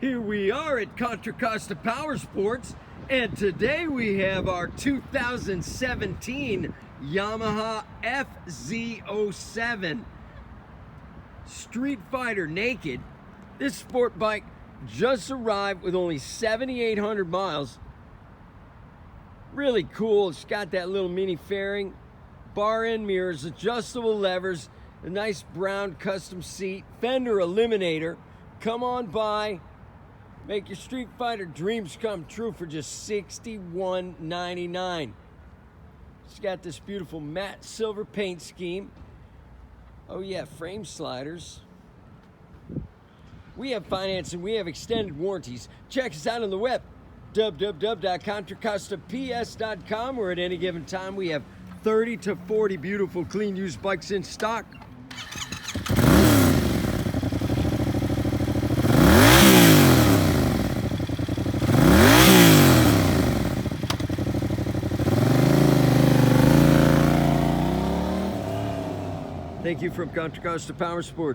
Here we are at Contra Costa Powersports, and today we have our 2017 Yamaha FZ-07 Street Fighter Naked. This sport bike just arrived with only 7,800 miles. Really cool. It's got that little mini fairing, bar end mirrors, adjustable levers, a nice brown custom seat, fender eliminator. Come on by, make your Street Fighter dreams come true for just $61.99. It's got this beautiful matte silver paint scheme. Oh yeah, frame sliders. We have financing, we have extended warranties. Check us out on the web, www.contracostaps.com, where at any given time we have 30 to 40 beautiful clean used bikes in stock. Thank you from Contra Costa Powersports.